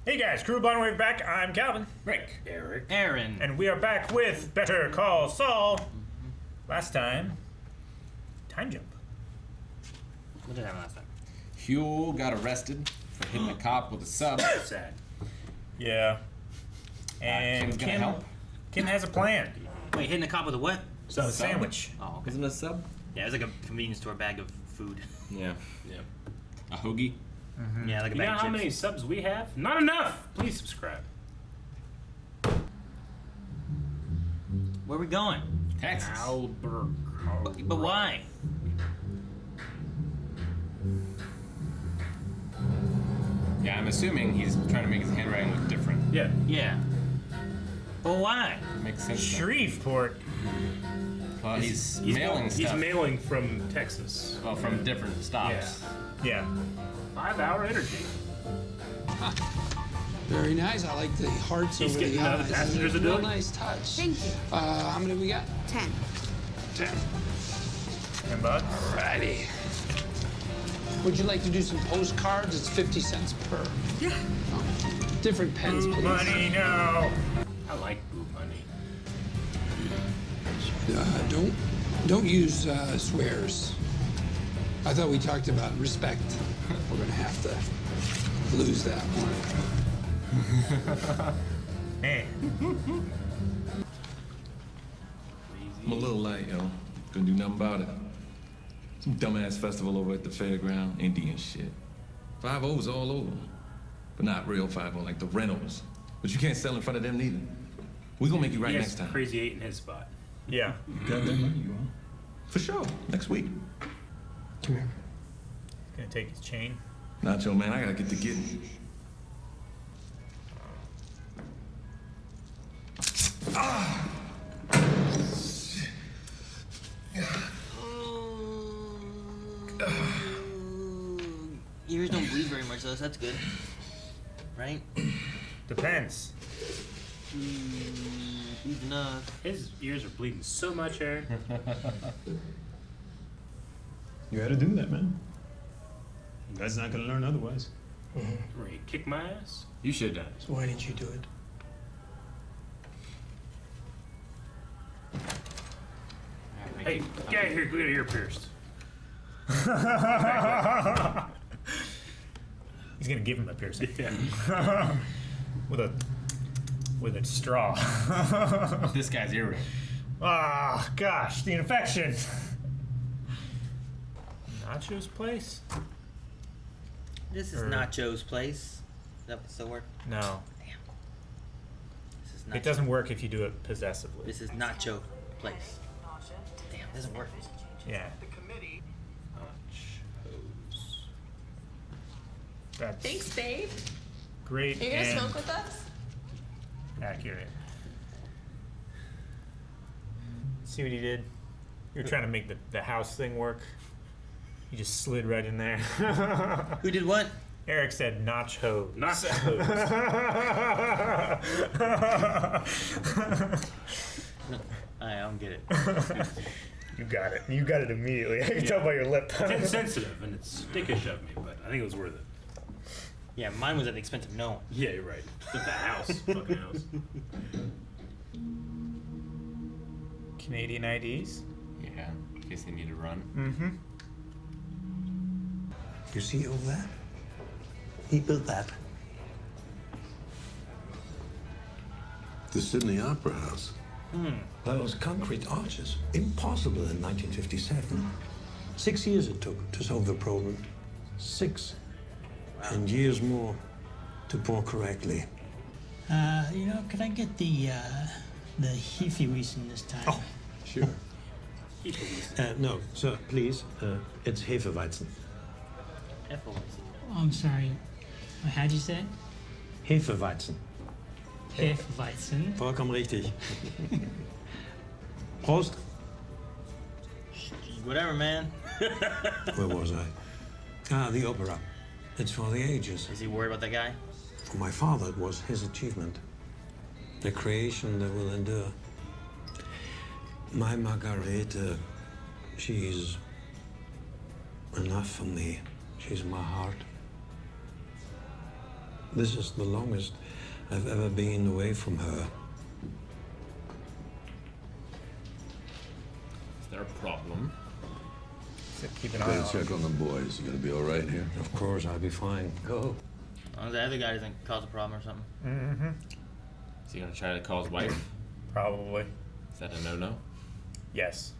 Hey guys, Crew Blind Wave back. I'm Calvin. Rick. Eric. Aaron. And we are back with Better Call Saul. Last time, time jump. What did happen last time? Huel got arrested for hitting a cop with a sub. Sad. Yeah. And Kim's gonna help. Kim has a plan. Wait, hitting a cop with a what? So sandwich. Oh, okay. Isn't it a sub? Yeah, it was like a convenience store bag of food. Yeah. Yeah. A hoagie? Yeah, like a You bag know of how chips. many subs we have? Not enough! Please subscribe. Where are we going? Texas. But why? Yeah, I'm assuming he's trying to make his handwriting look different. Yeah. Yeah. But why? Makes sense. Shreveport. Well, he's mailing He's stuff. mailing from Texas. Well, from different stops. Yeah. 5-hour energy. Very nice. I like the hearts He's over the getting eyes. the passengers to do Real it? nice touch. Thank you. How many we got? 10. 10. $10. Alrighty. Would you like to do some postcards? It's 50 cents per. Yeah. Different pens, please. Money, no. I like boob money. Don't use swears. I thought we talked about respect. We're gonna have to lose that one. Hey. I'm a little late, yo. Couldn't do nothing about it. Some dumbass festival over at the fairground, Indian shit. 5-0's all over. But not real 5-0, like the rentals. But you can't sell in front of them neither. We gonna make you right He has next time. Crazy 8 in his spot. Yeah. Got that money, you want? For sure, next week. Come here. Gonna take his chain. Nacho, man, I gotta get to getting. Ears don't bleed very much, though, so that's good. Right? Depends. Bleeds enough. His ears are bleeding so much, Aaron. You had to do that, man. You guys not gonna learn otherwise. Ready to kick my ass? You should have. So why didn't you do it? Hey, get out of here. Go get your ear pierced. He's gonna give him a piercing. Yeah. with a straw. This guy's earring. Ah, gosh, the infection. Nacho's place? This is Nacho's place. Is that what's the word? No. Damn. This is Nacho. It doesn't work if you do it possessively. This is Nacho place. Damn, it doesn't work. Yeah. That's Thanks, babe. great Are you gonna and smoke with us? accurate. See what he did? You were trying to make the house thing work. He just slid right in there. Who did what? Eric said nacho. Nachos. I don't get it. You got it. You got it immediately. I can tell by your lip. It's insensitive and it's dickish of me, but I think it was worth it. Yeah, mine was at the expense of no one. Yeah, you're right. Just the house. Fucking house. Canadian IDs? Yeah, in case they need to run. Mm-hmm. You see all that? He built that. The Sydney Opera House. Those concrete arches, impossible in 1957. 6 years it took to solve the problem. 6. And years more to pour correctly. Could I get the Hefeweizen this time? Oh, sure. No, sir, please. It's Hefeweizen. Hefeweizen. Oh, I'm sorry. How'd you say it? Hefeweizen. Hefeweizen. Vollkommen richtig. Prost. Whatever, man. Where was I? Ah, the opera. It's for the ages. Is he worried about that guy? For my father, it was his achievement. The creation that will endure. My Margarete, she's enough for me. She's my heart. This is the longest I've ever been away from her. Is there a problem? So keep an eye Better on check him. on the boys. You gonna be all right here? Of course, I'll be fine. Go. As long as the other guy doesn't cause a problem or something. Mm-hmm. Is he gonna try to call his wife? Probably. Is that a no-no? Yes.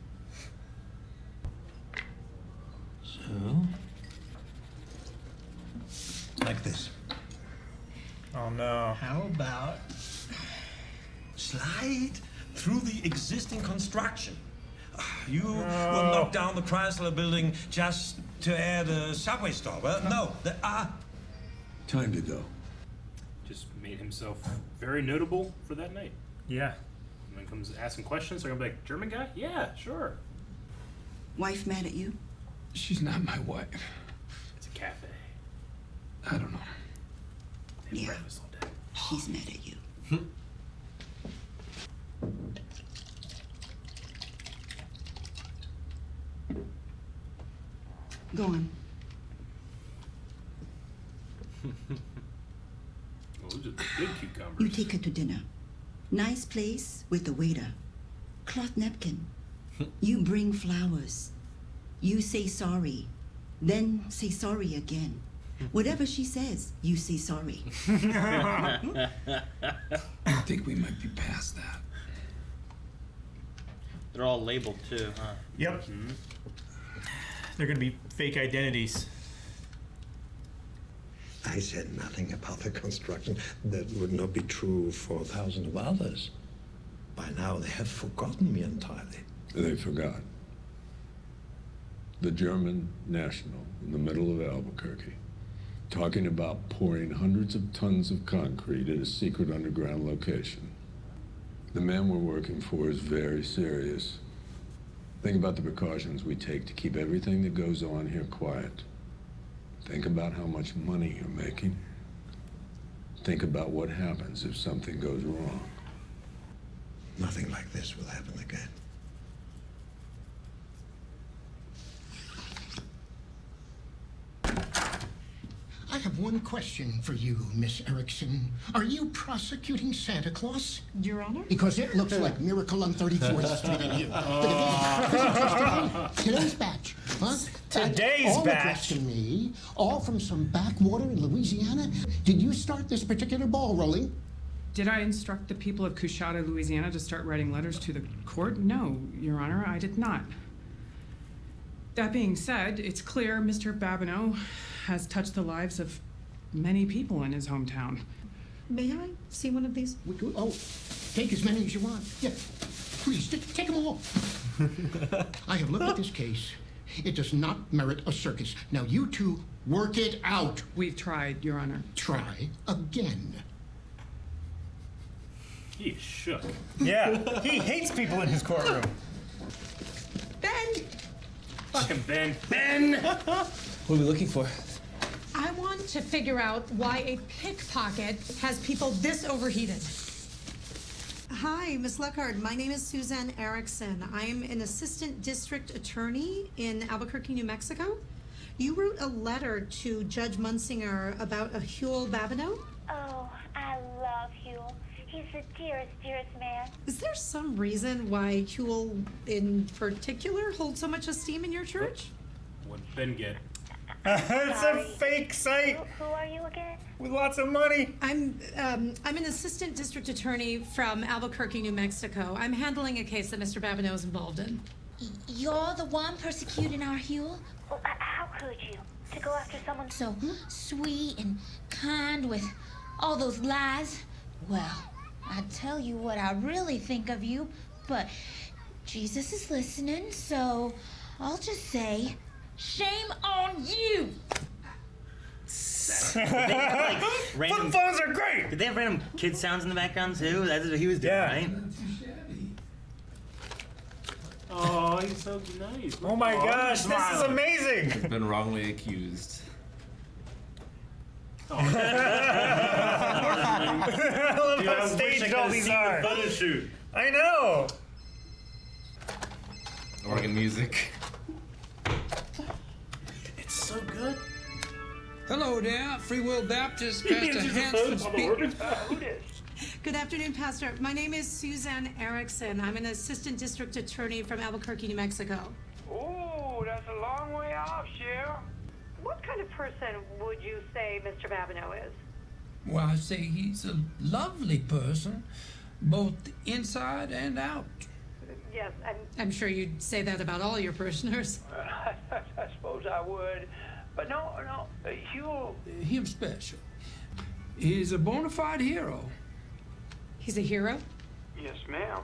So, like this. Oh no. How about Slide through the existing construction. You will No. knock down the Chrysler building just to add a subway stop. Well, no, there are. Time to go. Just made himself very notable for that night. Yeah. And then comes asking questions. They're gonna be like, German guy? Yeah, sure. Wife mad at you? She's not my wife. It's a cafe. I don't know. They have Yeah. breakfast all day. She's mad at you. Go on. Oh, those are the good cucumbers. You take her to dinner. Nice place with the waiter. Cloth napkin. You bring flowers. You say sorry. Then say sorry again. Whatever she says, you say sorry. I think we might be past that. They're all labeled too, huh? Yep. They're gonna be fake identities. I said nothing about the construction that would not be true for thousands of others. By now, they have forgotten me entirely. They forgot. The German national in the middle of Albuquerque, talking about pouring hundreds of tons of concrete at a secret underground location. The man we're working for is very serious. Think about the precautions we take to keep everything that goes on here quiet. Think about how much money you're making. Think about what happens if something goes wrong. Nothing like this will happen again. I have one question for you, Miss Erickson. Are you prosecuting Santa Claus? Your Honor? Because it looks like Miracle on 34th Street in you. But if it is, today's batch, huh? Today's all batch. addressed to me, all from some backwater in Louisiana. Did you start this particular ball rolling? Did I instruct the people of Coushatta, Louisiana to start writing letters to the court? No, Your Honor, I did not. That being said, it's clear Mr. Babineau has touched the lives of many people in his hometown. May I see one of these? Oh, take as many as you want. Yeah, please, take them all. I have looked at this case. It does not merit a circus. Now you two work it out. We've tried, Your Honor. Try again. He is shook. Yeah. He hates people in his courtroom. Ben! Fucking Ben. Ben! What are we looking for? I want to figure out why a pickpocket has people this overheated. Hi, Miss Luckhard. My name is Suzanne Erickson. I am an assistant district attorney in Albuquerque, New Mexico. You wrote a letter to Judge Munsinger about a Huel Babineau. Oh, I love Huel. He's the dearest, dearest man. Is there some reason why Huel in particular holds so much esteem in your church? What'd Ben get? It's a fake site. Who are you again? With lots of money. I'm an assistant district attorney from Albuquerque, New Mexico. I'm handling a case that Mr. Babineau is involved in. You're the one persecuting our Huel? Oh, how could you? To go after someone so sweet and kind with all those lies? Well, I tell you what I really think of you, but Jesus is listening, so I'll just say, shame on you! Did they have, like, random, Flip phones are great! Did they have random kid sounds in the background too? That's what he was doing, right? Oh, he's so nice. Oh my gosh, this is amazing! He's been wrongly accused. I love how staged all these are. Photo shoot. I know. Organ music. It's so good. Hello there, Free Will Baptist, He Pastor answers the Hanson phone speaking. while the Who this? Good afternoon, Pastor. My name is Suzanne Erickson. I'm an assistant district attorney from Albuquerque, New Mexico. Ooh, that's a long way off, Sheriff. What kind of person would you say Mr. Babineau is? Well, I say he's a lovely person, both inside and out. Yes, I'm sure you'd say that about all your parishioners. I suppose I would. But no, Hugh... Him special. He's a bona fide hero. He's a hero? Yes, ma'am.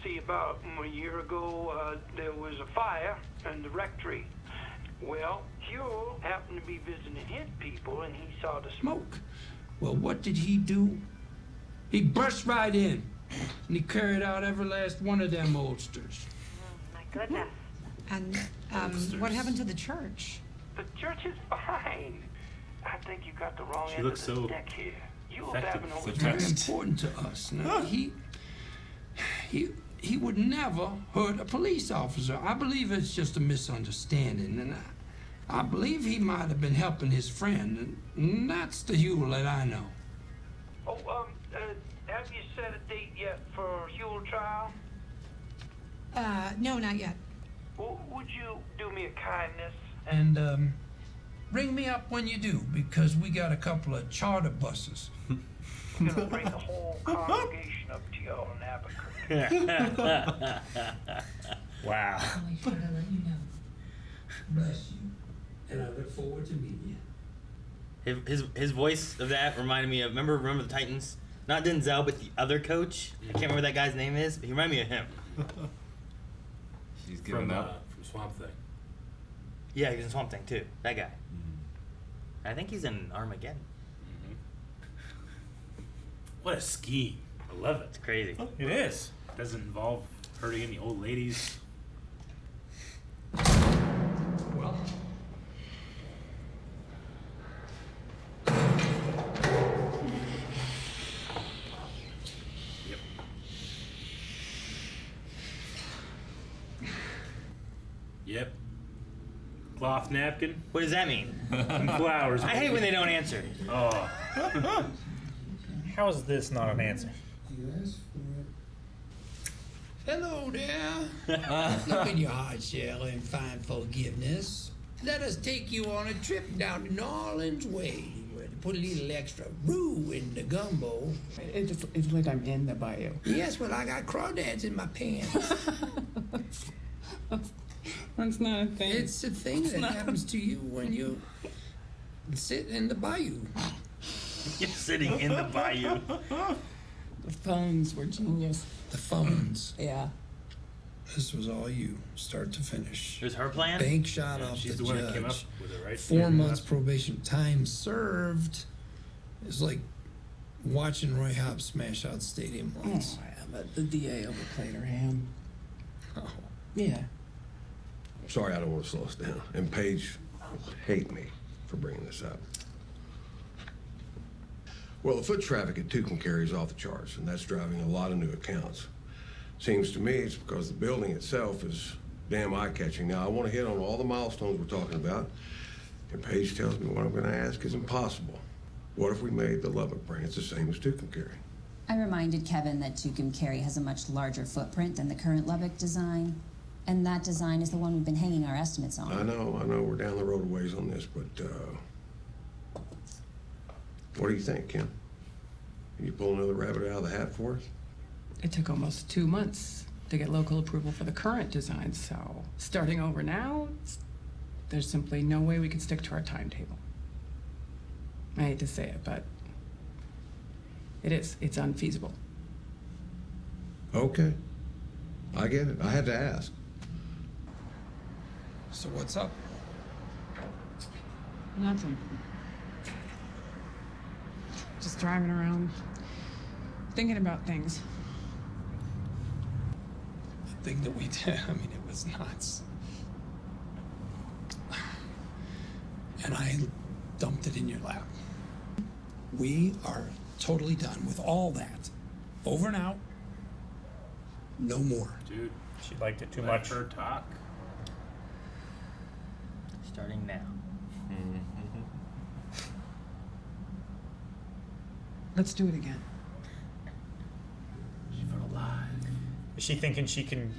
See, about a year ago, there was a fire in the rectory. Well, Hugh happened to be visiting his people, and he saw the smoke. Well, what did he do? He burst right in, and he carried out every last one of them oldsters. My goodness. And what happened to the church? The church is fine. I think you got the wrong She end looks of the so stick here. You affected, Babineau so was Very touched. important to us. Now, he would never hurt a police officer. I believe it's just a misunderstanding, and I believe he might have been helping his friend, and that's the Hugh that I know. Oh, have you set a date yet for Hugh's trial? No, not yet. Well, would you do me a kindness? And ring me up when you do, because we got a couple of charter buses. I'm gonna bring the whole congregation up to y'all in Albuquerque. Wow. Bless you, and I look forward to meeting you. His voice of that reminded me of remember the Titans? Not Denzel, but the other coach. I can't remember what that guy's name is, but he reminded me of him. She's giving up. From Swamp Thing. Yeah, he's in Swamp Thing too. That guy. I think he's in Armageddon. What a scheme. I love it. It's crazy. It is. Doesn't involve hurting any old ladies. Well, Yep. Cloth napkin. What does that mean? And flowers. I hate when they don't answer. Oh. How is this not an answer? hello there. Look in your heart, shell, and find forgiveness. Let us take you on a trip down to New Orleans way, where to put a little extra roux in the gumbo. It's like I'm in the bayou. Yes, well, I got crawdads in my pants. That's not a thing. It's a thing that happens to you when you sit in the bayou. You're sitting in the bayou. The phones were genius. The phones. Yeah. This was all you, start to finish. It was her plan? Bank shot off She's the the one that came up judge. with it, right? 4 months probation, time served. It's like watching Roy Hobbs smash out stadium lights. Oh, yeah, but the DA overplayed her hand. Oh. Yeah. Sorry, I don't want to slow us down. And Paige will hate me for bringing this up. Well, the foot traffic at Toucan carries off the charts, and that's driving a lot of new accounts. Seems to me it's because the building itself is damn eye-catching. Now, I want to hit on all the milestones we're talking about, and Paige tells me what I'm going to ask is impossible. What if we made the Lubbock branch the same as Tucumcari? I reminded Kevin that Tucumcari has a much larger footprint than the current Lubbock design, and that design is the one we've been hanging our estimates on. I know, we're down the road a ways on this, but, what do you think, Kim? Can you pull another rabbit out of the hat for us? It took almost 2 months to get local approval for the current design, so starting over now, there's simply no way we can stick to our timetable. I hate to say it, but it's unfeasible. Okay. I get it. I had to ask. So what's up? Nothing. Just driving around, thinking about things. The thing that we did, I mean, it was nuts. And I dumped it in your lap. We are totally done with all that. Over and out. No more. Dude, she liked it too let much. her talk. Starting now. Let's do it again. Is she thinking she can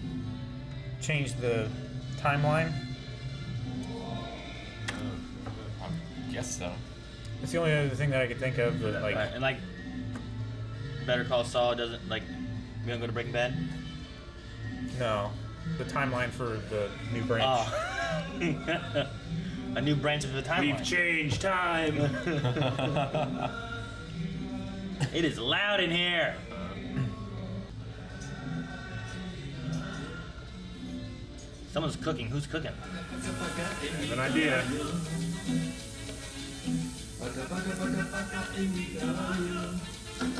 change the timeline? I guess so. It's the only other thing that I could think of. That, like, And like, Better Call Saul doesn't like. We don't go to Breaking Bad. no, the timeline for the new branch. Oh. A new branch of the timeline. We've changed time. It is loud in here. Someone's cooking. Who's cooking? I have an idea.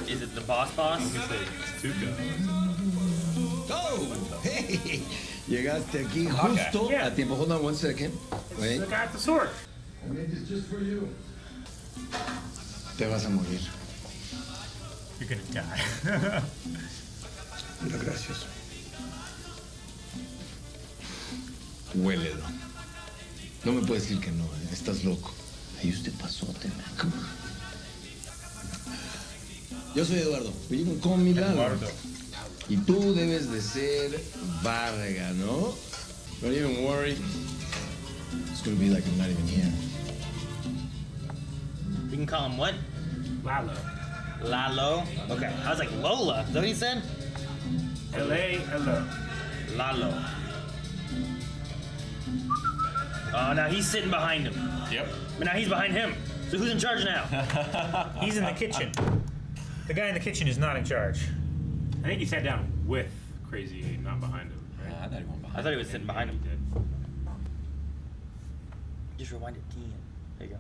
Is it the boss? I'm gonna say it's Tuca. Oh, hey, llegaste aquí Okay. justo Yeah. a tiempo. Hold on 1 second. Wait. The guy with the sword. I made this just for you. Te vas a morir. You're gonna die. No, gracias. Huélelo. No me puedes decir que no, ¿eh? Estás loco. Ahí usted pasote, man. Come on. Yo soy Eduardo. Oye, con Milano. Eduardo. Y tú debes de ser Varga, ¿no? Don't even worry. It's gonna be like I'm not even here. We can call him what? Lalo. Lalo. Okay. I was like Lola. Is that what he said? L-A-L-O. Lalo. Oh, now he's sitting behind him. Yep. But now he's behind him. So who's in charge now? He's in the kitchen. The guy in the kitchen is not in charge. I think he sat down with Crazy 8, not behind him. Right? I thought he went behind. I thought he was sitting behind him. He did. Just rewind it 10. There you go.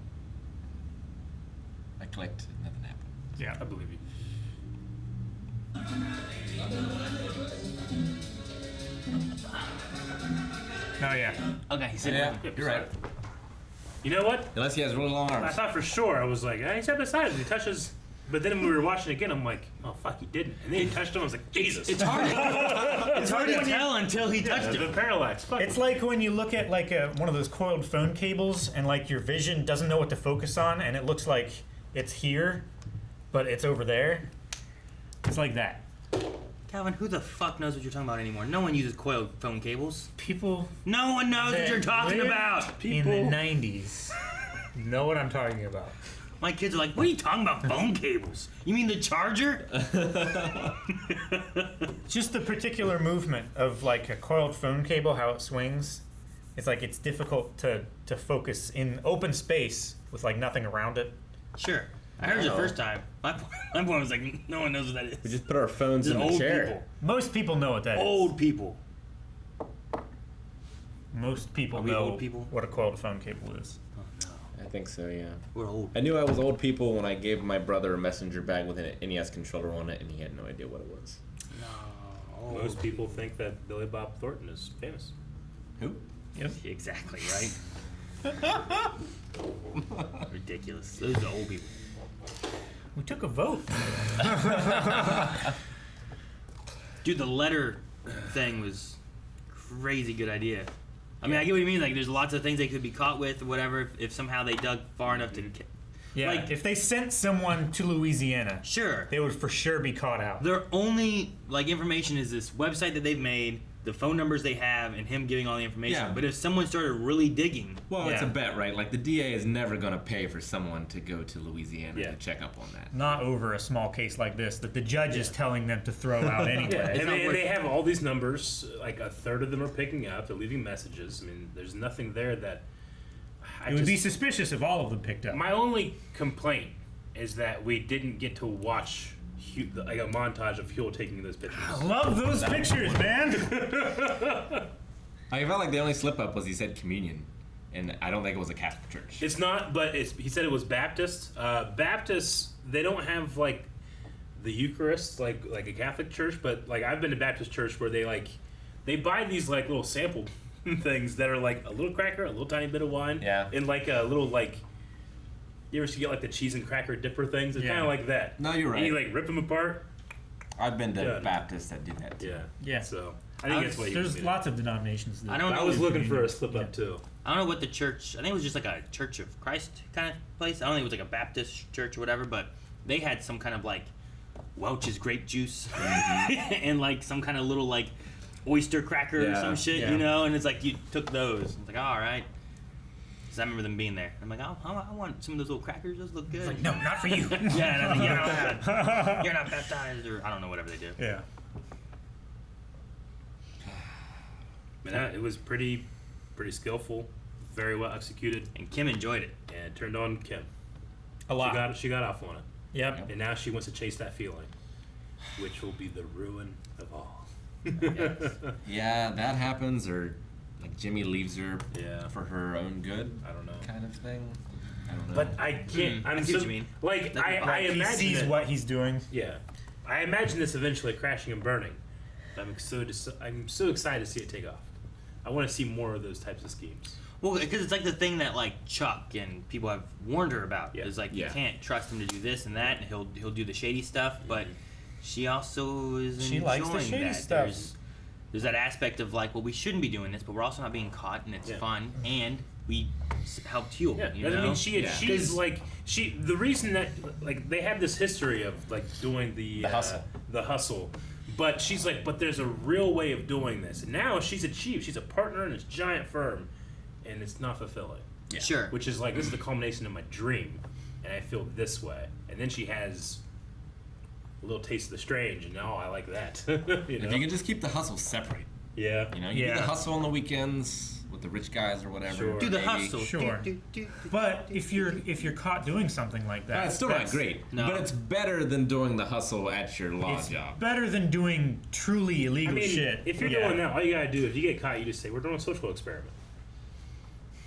I clicked. Nothing happened. Yeah, I believe you. Oh yeah. Okay, he's sitting Yeah, behind him. you're right. You know what? Unless he has really long I arms. thought for sure. I was like, he sat beside him. He touches. But then when we were watching it again, I'm like, oh fuck, he didn't. And then he touched him. I was like, Jesus. It's hard. It's hard to tell until he touched The him. parallax. Fuck. It's like when you look at like one of those coiled phone cables and like your vision doesn't know what to focus on and it looks like it's here, but it's over there. It's like that. Calvin, who the fuck knows what you're talking about anymore? No one uses coiled phone cables. People No one knows what that you're talking lived about. in the 90s know what I'm talking about. My kids are like, what are you talking about phone cables? You mean the charger? Just the particular movement of like a coiled phone cable, how it swings. It's like it's difficult to focus in open space with like nothing around it. Sure. I heard it the first time. My point was like, no one knows what that is. We just put our phones This in is the old chair. people. Most people know what that is. Old people. Most people Are we know old people? what a coiled phone cable is. I think so, yeah. We're old. I knew I was old people when I gave my brother a messenger bag with an NES controller on it, and he had no idea what it was. No. Most people think that Billy Bob Thornton is famous. Who? Yep. Exactly, right? Ridiculous. Those are the old people. We took a vote. Dude, the letter thing was crazy good idea. I mean, I get what you mean. Like, there's lots of things they could be caught with or whatever if somehow they dug far enough to... Yeah, Like, if they sent someone to Louisiana, sure. they would for sure be caught out. Their only, like, information is this website that they've made, the phone numbers they have, and him giving all the information. Yeah. But if someone started really digging... Well, it's a Yeah. bet, right? Like, the DA is never going to pay for someone to go to Louisiana Yeah. to check up on that. Not over a small case like this that the judge is telling them to throw out anyway. Yeah, It's and not they, worth they it. have all these numbers. Like a third of them are picking up. They're leaving messages. I mean, there's nothing there that. It would be suspicious if all of them picked up. My only complaint is that we didn't get to watch like a montage of Huel taking those pictures. I love those pictures, man. I felt like the only slip up was he said communion, and I don't think it was a Catholic church. It's not, but he said it was Baptist. Baptists, they don't have like the Eucharist like a Catholic church, but like I've been to Baptist church where they buy these like little sample things that are like a little cracker, a little tiny bit of wine, Yeah. and like a little like. You ever get like the cheese and cracker dipper things? It's Yeah. kind of like that. No, you're And you right. like rip them apart. I've been to Yeah. Baptists that did that too. Yeah. Yeah. So I think that's what he There's was lots of denominations. That I don't I know. was looking for a slip up too. I don't know what the church... I think it was just like a Church of Christ kind of place. I don't think it was like a Baptist church or whatever, but they had some kind of like Welch's grape juice and like some kind of little like oyster cracker or some shit, you know, and it's like you took those. It's like, all right. Because I remember them being there. I'm like, I want some of those little crackers. Those look good. It's like, no, not for you. Yeah, and I'm like, you're not baptized, or I don't know, whatever they do. Yeah. But it was pretty skillful, very well executed. And Kim enjoyed it. And it turned on Kim. A lot. She got off on it. Yep. And now she wants to chase that feeling, which will be the ruin of all. Yeah, that happens, or like Jimmy leaves her for her own good. I don't know. Kind of thing. I don't know. But I can't. I see what you mean. Like I imagine he sees what he's doing. Yeah, I imagine this eventually crashing and burning. I'm so excited to see it take off. I want to see more of those types of schemes. Well, because it's like the thing that like Chuck and people have warned her about. Is like you can't trust him to do this and that, and he'll do the shady stuff. But she also is enjoying likes the shady that. stuff. There's that aspect of like, well, we shouldn't be doing this, but we're also not being caught, and it's fun, and we helped heal. Yeah, you know? I mean, she's like the reason that like they have this history of like doing the hustle, but she's like, but there's a real way of doing this, and now she's achieved. She's a partner in this giant firm, and it's not fulfilling. Yeah. Sure. Which is like, this is the culmination of my dream, and I feel this way, and then she has a little taste of the strange, and I like that. You know? If you can just keep the hustle separate. Yeah. You know, you do the hustle on the weekends with the rich guys or whatever. Sure. Do the maybe. hustle. Sure. But if you're caught doing something like that, It's still not great. No. But it's better than doing the hustle at your law it's job. better than doing truly illegal shit. If you're doing that, all you gotta do, if you get caught, you just say, we're doing a social experiment.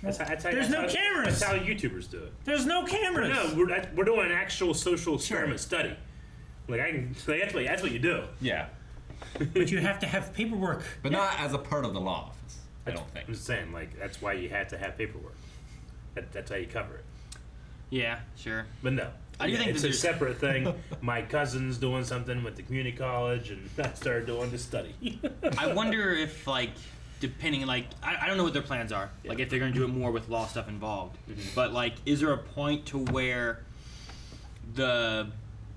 There's no cameras. That's how YouTubers do it. There's no cameras. No, we're doing an actual social experiment study. Like that's what you do. Yeah. But you have to have paperwork. But not as a part of the law office, I don't think. I'm just saying, like, that's why you had to have paperwork. That's how you cover it. Yeah, sure. But no. I do think it's that a separate thing. My cousin's doing something with the community college, and I started doing the study. I wonder if, like, depending, like, I don't know what their plans are. Yeah. Like, if they're going to do it more with law stuff involved. Mm-hmm. But, like, is there a point to where the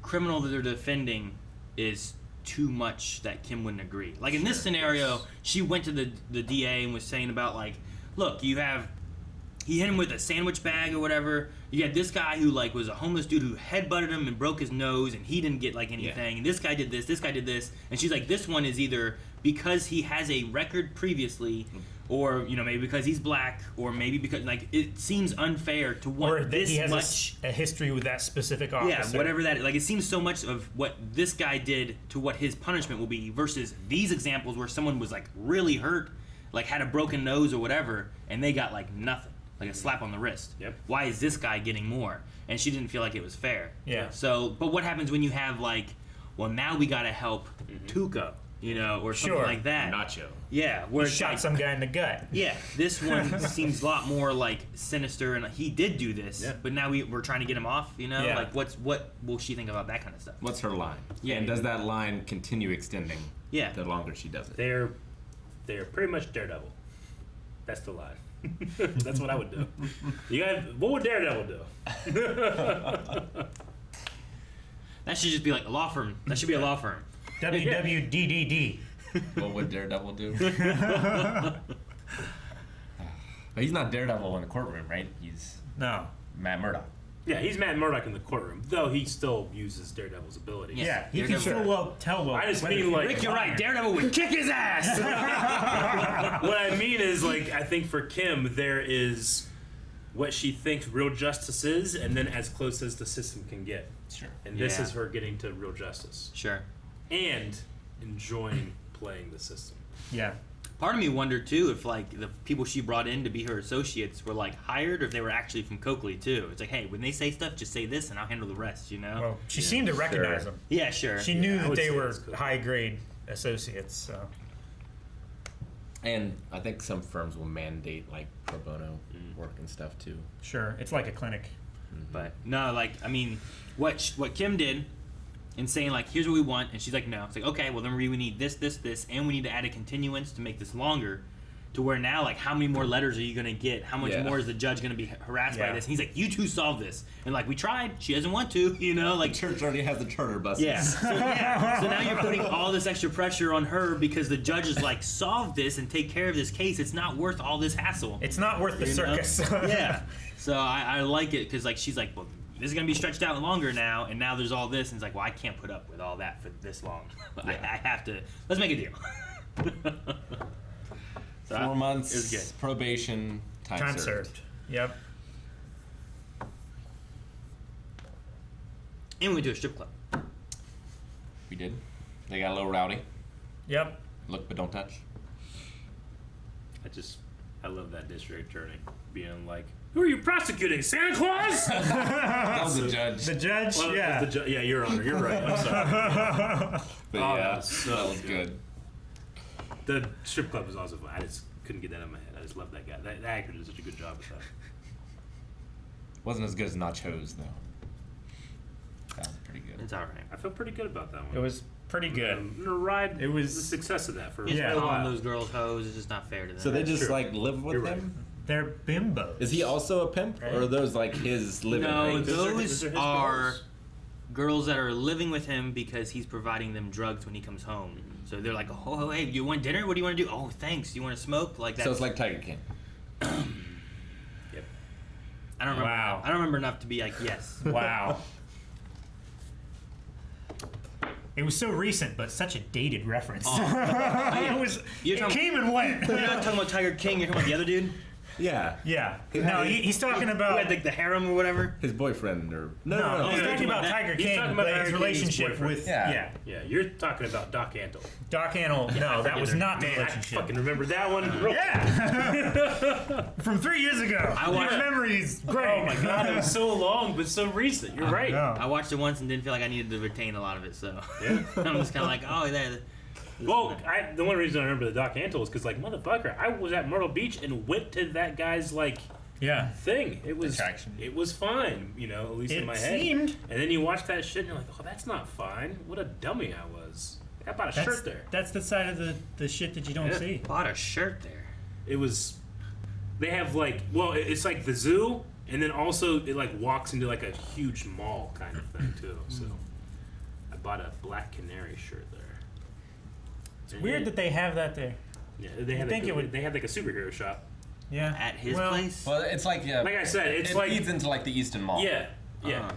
criminal that they're defending is too much that Kim wouldn't agree? Like, in this scenario, she went to the DA and was saying about, like, look, he hit him with a sandwich bag or whatever. You got this guy who, like, was a homeless dude who headbutted him and broke his nose, and he didn't get, like, anything. Yeah. And this guy did this. And she's like, this one is either because he has a record previously, or, you know, maybe because he's black, or maybe because, like, it seems unfair to want this he has much. A history with that specific officer. Yeah, whatever that is. Like, it seems so much of what this guy did to what his punishment will be versus these examples where someone was, like, really hurt, like, had a broken nose or whatever, and they got, like, nothing. Like a slap on the wrist. Yep. Why is this guy getting more? And she didn't feel like it was fair. Yeah. So, but what happens when you have, like, well, now we gotta help Tuco, you know, or something like that. Nacho. Yeah. Where he shot some guy in the gut. Yeah. This one seems a lot more, like, sinister, and he did do this, but now we're trying to get him off, you know? Yeah. Like, what will she think about that kind of stuff? What's her line? Yeah. And does that line continue extending Yeah. the longer she does it? They're pretty much Daredevil. That's the line. That's what I would do. You guys, what would Daredevil do? That should just be like a law firm. That should be a law firm. WWDDD. What would Daredevil do? But he's not Daredevil in the courtroom, right? He's No. Matt Murdock. Yeah, he's Matt Murdock in the courtroom, though he still uses Daredevil's abilities. Yeah, he can still tell I just mean, like, Rick, you're right. Daredevil would kick his ass. What I mean is, like, I think for Kim, there is what she thinks real justice is, and then as close as the system can get. Sure. And this is her getting to real justice. Sure. And enjoying playing the system. Yeah. Part of me wondered too if, like, the people she brought in to be her associates were, like, hired, or if they were actually from Coakley too. It's like, hey, when they say stuff, just say this and I'll handle the rest, you know? Well, she seemed to recognize them. Yeah, sure. She knew that they were high grade associates. So. And I think some firms will mandate, like, pro bono work and stuff too. Sure, it's like a clinic. But no, like, I mean, what Kim did in saying, like, here's what we want, and she's like, no. It's like, okay, well then we need this, and we need to add a continuance to make this longer. to where now, like, how many more letters are you gonna get? How much Yeah. more is the judge gonna be harassed by Yeah. this? And he's like, you two solve this, and like we tried, she doesn't want to, you know, like The church already has the charter buses. yeah. So now you're putting all this extra pressure on her because the judge is like, solve this and take care of this case. It's not worth all this hassle. It's not worth the You know? circus. Yeah. So I like it because like she's like, well, this is gonna be stretched out longer now, and now there's all this, and it's like, well, I can't put up with all that for this long. I have to. Let's make a deal. So 4 months. It was good. Probation. Time served. Yep. And we went to a strip club. We did. They got a little rowdy. Yep. Look but don't touch. I love that district attorney being like, "Who are you prosecuting, Santa Claus?" That was the judge. The judge, Well, yeah. yeah, Your Honor, you're right. I'm sorry. But Oh, yeah, that was so that was good. The strip club was also fun. I just couldn't get that out of my head. I just love that guy. That actor did such a good job with that. Wasn't as good as Nachos though. That was pretty good. It's all right. I feel pretty good about that one. It was pretty good. I'm gonna ride It was- the success of that for Just a calling while. those girls hoes is just not fair to them. So they just True. like live with You're them? They're bimbos. Is he also a pimp, or are those like his living no, rates? those his are girls. girls that are living with him because he's providing them drugs when he comes home. So they're like, oh, hey, you want dinner? What do you want to do? Oh, thanks. You want to smoke? Like that. So it's like Tiger King. Yep. I don't remember. Wow. I don't remember enough to be like, yes. Wow. It was so recent, but such a dated reference. It was. You're It talking- came and went. You're not talking about Tiger King. You're talking about the other dude Yeah. Yeah. No, he's talking who about. had like the harem or whatever. His boyfriend, or No, he's no, talking about that- Tiger he's King, talking about but Tiger his King's relationship boyfriend. with Yeah. Yeah, you're talking about Doc Antle. Doc Antle. No, that was not the Man, I relationship. fucking remember that one. Yeah. From 3 years ago. I watched- Your memory's great. Oh my god, it was so long, but so recent. You're right. No. I watched it once and didn't feel like I needed to retain a lot of it. So Yeah. I'm just kind of like, oh, there. Well, the one reason I remember the Doc Antle was because, like, motherfucker, I was at Myrtle Beach and went to that guy's, like, Yeah. thing. It was Attraction. It was fine, you know, at least in It my head. seemed. And then you watch that shit and you're like, oh, that's not fine. What a dummy I was. I bought a shirt there. That's the side of the shit that you don't Yeah. see. Bought a shirt there. It was. They have like, well, it's like the zoo, and then also it like walks into like a huge mall kind of thing too. So I bought a Black Canary shirt there. It's weird that they have that there. Yeah, they had think like, it would- they had like a superhero shop. Yeah. At his Well, place. Well, it's like Like I said, it's it like feeds into like the Easton Mall. yeah, yeah,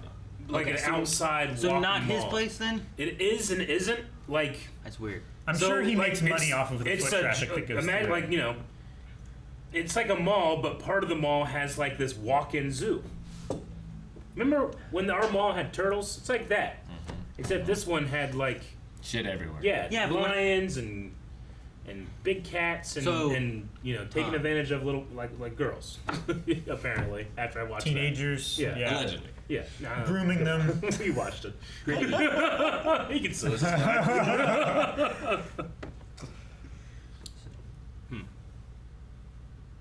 like Okay, an so- outside. So walking not his mall. place then? It is and isn't like. That's weird. I'm So, sure he like, makes money it's- off of the it's foot a- traffic that goes imagine, through. like, you know, it's like a mall, but part of the mall has like this walk-in zoo. Remember when our mall had turtles? It's like that, except this one had like Shit everywhere. Yeah, but when- lions and big cats and, So- and you know taking advantage of little like girls apparently after I watched Teenagers. that. Yeah. Allegedly. Yeah, no, Grooming them. we watched it. He can sue us.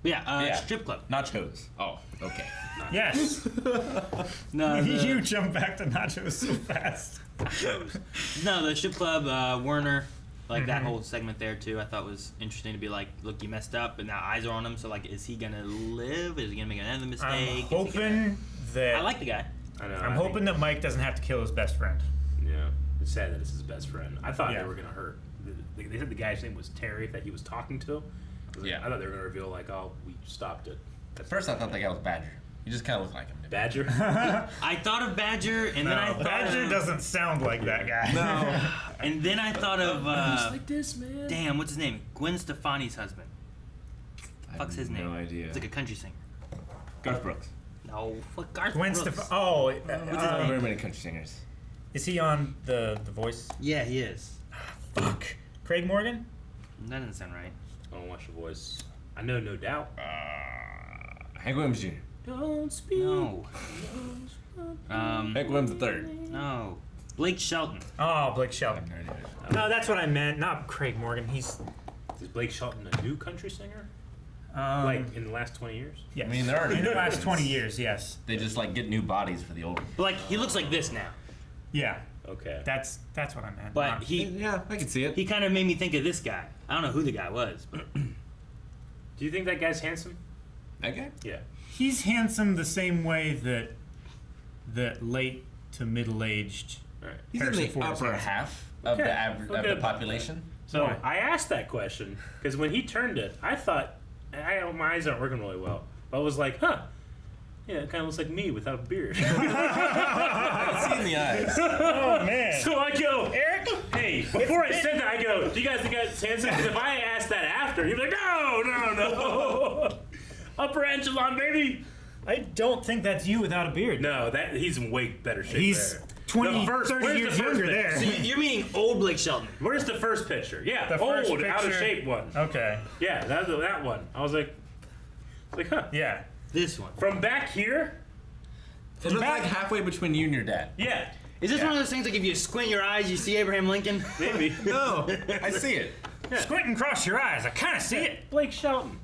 Yeah, strip club. Nachos. Oh, okay. Yes. No, You jump back to nachos so fast. no, the strip club, Werner, like that whole segment there too. I thought was interesting to be like, look, you messed up, and now eyes are on him. So like, is he gonna live? Is he gonna make another mistake? I'm hoping that. I like the guy. I know. I'm hoping that Mike doesn't have to kill his best friend. Yeah, it's sad that it's his best friend. I thought Yeah. they were gonna hurt. They said the guy's name was Terry that he was talking to. Yeah. I thought they were gonna reveal like, oh, we stopped it. At first, I thought that guy was Badger. You just kind of look like him. to me. Badger. I thought of Badger, and then I thought Badger of, doesn't sound like that guy. No. and then I thought of Just like this, man. damn, what's his name? Gwen Stefani's husband. I Fuck's his have name? No idea. It's like a country singer. Garth Brooks. No, fuck Garth Gwen Brooks. Stefani. Oh, What's his very many country singers. is he on the Voice? Yeah, he is. Fuck. Craig Morgan? That doesn't sound right. I don't watch The Voice. I know, no doubt. Hank Williams Jr. Don't speak. No. Hank Williams III. No. Blake Shelton. Oh, Blake Shelton. No idea. No, that's what I meant. Not Craig Morgan. He's Is Blake Shelton a new country singer? like In the last 20 years? yes. I mean, there are in the new last ones. 20 years. Yes. They just like get new bodies for the old. But like, he looks like this now. Yeah. Okay. That's what I meant. But he Yeah, I can see it. he kind of made me think of this guy. I don't know who the guy was, but Do you think that guy's handsome? That guy? Yeah. He's handsome the same way that late to middle-aged. Right. He's in the upper half of the average of the population. So I asked that question because when he turned it, I thought, my eyes aren't working really well. But I was like, huh. Yeah, it kind of looks like me without a beard. I can see in the eyes. Oh, man. So I go, Eric, hey, before I said that, I go, do you guys think that's handsome? Because if I asked that after, he'd be like, no. Upper echelon, baby. I don't think that's you without a beard. No, he's in way better shape. He's there. 20, 30 years younger there. So you're meaning old Blake Shelton. Where's the first picture? Yeah, The first old, out of picture. shape one. Okay. Yeah, that one. I was like, huh. Yeah. This one. From back here? It looks like halfway between you and your dad. Yeah. Is this one of those things like if you squint your eyes, you see Abraham Lincoln? Maybe. No, I see it. Yeah. Squint and cross your eyes. I kind of see it. Blake Shelton.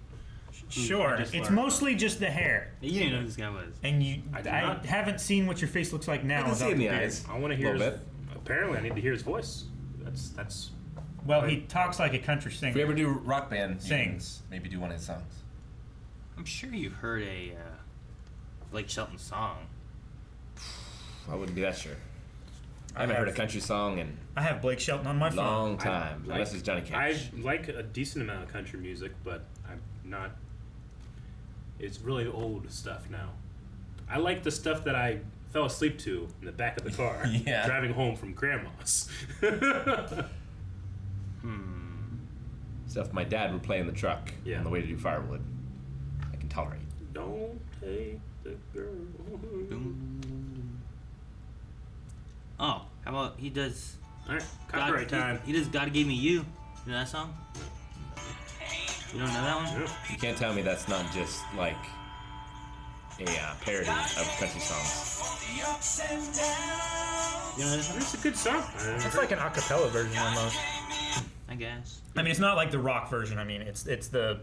Sure. It's mostly just the hair. You didn't know who this guy was. And I haven't seen what your face looks like now. I can see without in the beard. eyes. I want to hear a little his, bit. apparently I need to hear his voice. That's Well, he talks like a country singer. If we ever do rock band, Sings. maybe do one of his songs. I'm sure you've heard a Blake Shelton song. I wouldn't be that sure. I haven't heard a country song in I have Blake Shelton on my phone. long time. Unless it's Johnny Cash. I like a decent amount of country music, but I'm not. It's really old stuff now. I like the stuff that I fell asleep to in the back of the car, Yeah. driving home from grandma's. Stuff my dad would play in the truck Yeah. on the way to do firewood. I can tolerate. Don't take the girl. Oh, how about he does... All right, copyright time. He does God Gave Me You. You know that song? You don't know that one? Yeah. You can't tell me that's not just like a parody of country songs. You know this one? It's a good song. It's like an a cappella version almost. I guess. I mean, it's not like the rock version. I mean, it's the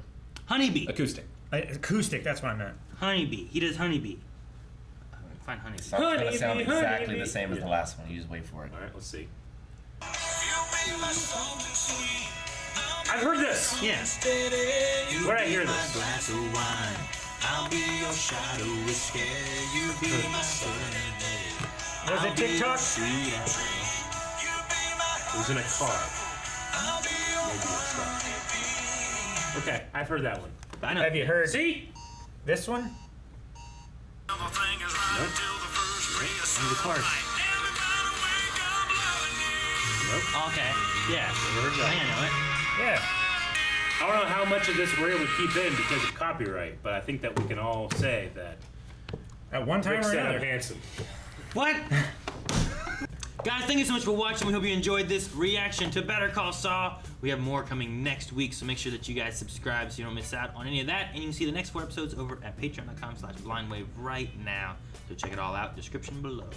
Honeybee. Acoustic. Acoustic. That's what I meant. Honeybee. He does Honeybee. Find Honeybee. It's not going to sound Honeybee, exactly honeybee. the same as the last one. You just wait for it. All right, let's see. I've heard this. Yeah. Where'd I hear this? Glass of wine. I'll be your shadow, whiskey. You be my serenade. Was it TikTok? It was in a car. Maybe a truck. Okay, I've heard that one. I know. Have you heard See? this one? In the car. Okay. Yeah. I think I know it. Yeah. I don't know how much of this we're able to keep in because of copyright, but I think that we can all say that At one time Rick or said I'm another. handsome. What? Guys, thank you so much for watching. We hope you enjoyed this reaction to Better Call Saul. We have more coming next week, so make sure that you guys subscribe so you don't miss out on any of that. And you can see the next 4 episodes over at patreon.com/blindwave right now. So check it all out. Description below.